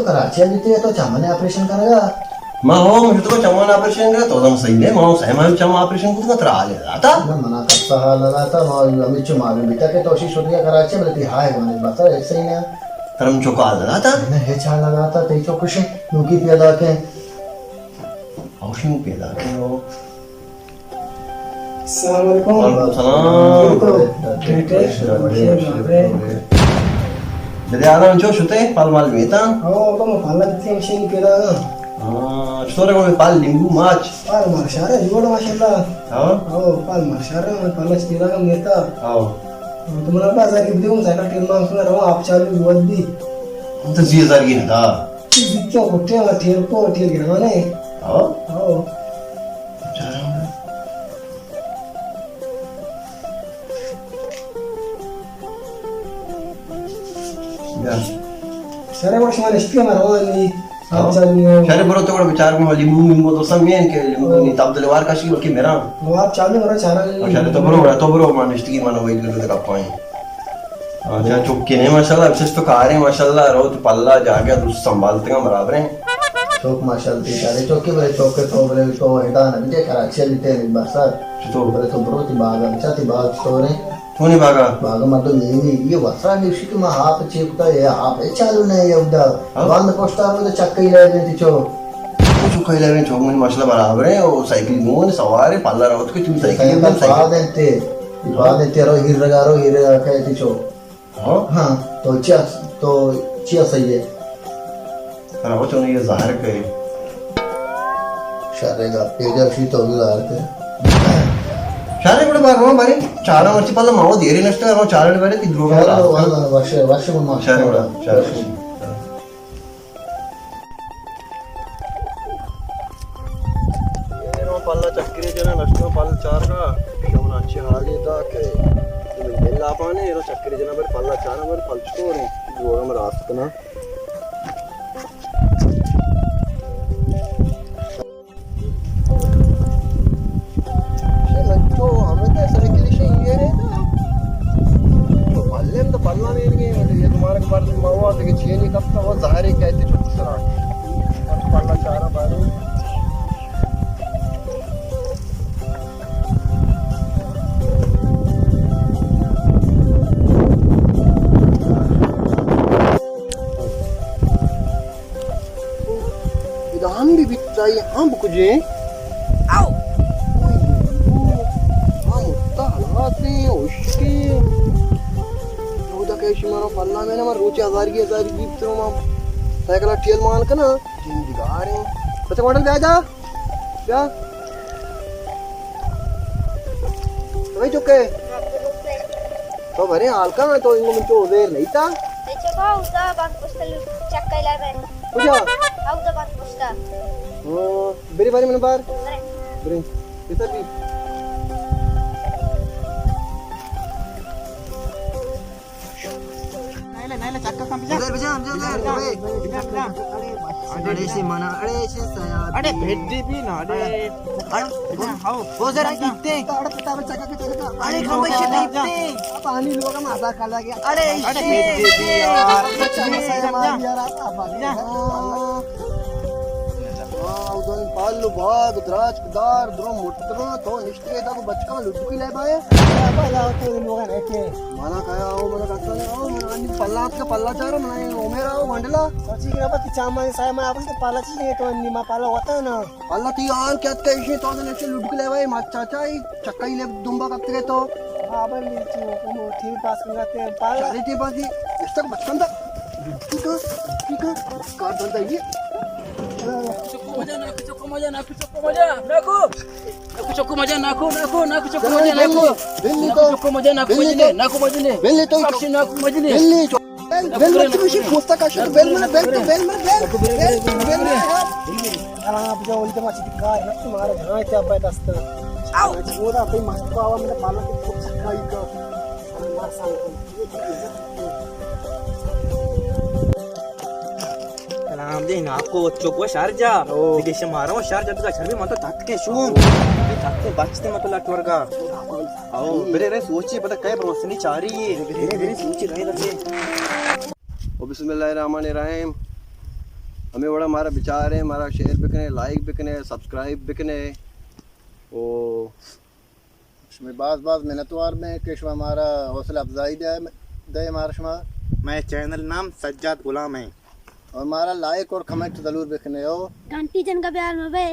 तो कराची अभी तो चमन ऑपरेशन करेगा माँ हो मुझे तो चमन ऑपरेशन करा तो दम सही है माँ सहमा चम ऑपरेशन कुछ कतरा आ गया था ना मना करता हाल लगा था मां अमित चो मालूम बेटा के तो शी शुद्ध कराची बोले ती हाय माने बता ऐसे ही ना तरम चौका लगा था ना है छा लगा था ते चो कुछ नुकी पैदा के औषधि पैदा करो अस्सलाम वालेकुम। मेरे आना जो शुते पाल माल वेता हो तो पाला कितने मशीन पेदा स्टोरे में पाल लिंबू माच पाल माशारा जोड़ माशाल्लाह हाँ हो पाल माशारा मैं पाला स्टीला का नेता हाँ तुम्हारा बाजार की देखो साइकिल टेल में सुना रहा आप चालू जुवत दी हम तो 20,000 की था क्यों होते हैं टेल को टेल गिरवाने हाँ हो सारे वर्ष मैंने स्टील में रहा नहीं आप चालू शारे बरो तो विचार में लिंबू तो समेन के लिंबू नहीं तब्दल वार का शी के मेरा वो आप चालू करो चारा शारे तो बरो मान स्टी की मान वही ले का पाए अच्छा चुक्के ने माशाल्लाह विशेष तो कारे माशाल्लाह रोज पल्ला जाके दूस संभालते हैं बराबर हैं चौक माशाल्लाह ती सारे चौके बोले चौके तो बोले तो हेडा ना बीते कराची अभी ते बसा तो बोले तो बरो ती बाग अच्छा ती बाग स्टोरे तूने भागा बाग मतलब ये वस्त्रा निशी की मा हाफ चेपता है हाफ चालू नहीं है उदा बंद पोस्टर में तो चक्के ले देती चो कुछ खइले में चोक में माशाल्लाह बराबर है और साइकिल मोन सवार पल्ला रोज को तू साइकिल में साइकिल बाद तेरो हिरगारो हिरगा कहती चो हाँ हाँ तो चिया सही है अरे वो तो ये ज़ाहिर के शारेगा पेजर शी तो ज़ाहिर के शारे बड़े बार में बारे चारा मर्ची पल्ला माओ देरी नष्ट है चारा बारे ती ग्रो शारे वाला वर्ष में मार शारे बड़ा शारे ये नो पल्ला चक्री जना नष्ट पल्ला चार का शमना अच्छी हाल ये था के बेला पाने रो चक्री जना पर पल्ला चारा पर पलचको रे जोरा में रास्ता ना तो हमें तो साइकिल से ये रे तो पल्ले में तो पल्ला नहीं है ये तुम्हारे के बारे में मावा तो कि छे नहीं कब तो वो ज़ाहिर है कहते छोटी सरा पल्ला चारा बारे इदान भी बिचाई हम कुजे आओ पल्ला मैंने मैं रोचे 1000 की तो मैं साइकिल टेल मान का ना जिंदगी रे बच्चा मॉडल जा जा भाई चुके तो भरे हाल का तो इनको मुझे देर नहीं था चुका उसा बात पुस्तल चेक कैला बे पूछा हाउ द बात पुस्ता बेरी बारी मैंने बार बेरी कितना भी नहीं चक्का कम जा अरे से मना अरे से अरे भेड्डी भी ना अरे हाउ हो जरा कितने अरे खंबे से कितने पानी लोग माता काला गया अरे भेड्डी भी यार उधर पालो बाग द्राजदार द्रो मुट्रो तो निष्ठे दा बचका लुड्डू की ले बाए पाला तो लोग ने के माना काया आओ मना काका ने आओ मना अन्नी पल्ला का पल्ला चारो मना ओ मेरा आओ मंडला सची की पति चामा साय मैं अपन के पाला चीज नहीं तो निमा पाला होता है ना पल्ला ती यार क्या के इसे तो ने लुड्डू की ले बाए मा चाचा ही चक्का ही ले दुंबा कब तक तो हां बल नीचे को ठीक पास करते हैं पाला चारिटी बाजी इस तक बचपन था ठीक है कार बनता ये Naku moja Amdin aku coba Sharjah. Jadi semarang Sharjah juga Sharjah mantap tak ke shum. Tak ke bachte मतलब लटवर्गा. आओ बेरे रे सोचिए पता क्या रोशनी चाह रही है. धीरे धीरे सोचिए रहे लगे. बिस्मिल्लाहिर्रहमानिर्रहीम. हमें बड़ा हमारा विचार है, हमारा शेयर बिकने, लाइक बिकने, सब्सक्राइब बिकने। ओ इसमें बात मेहनतवार में कि शमा हमारा हौसला अफजाई दे हमारा शमा। मैं चैनल नाम सज्जाद गुलाम है। और हमारा लाइक और कमेंट जरूर बिकने हो। घंटी जन का प्यार में बे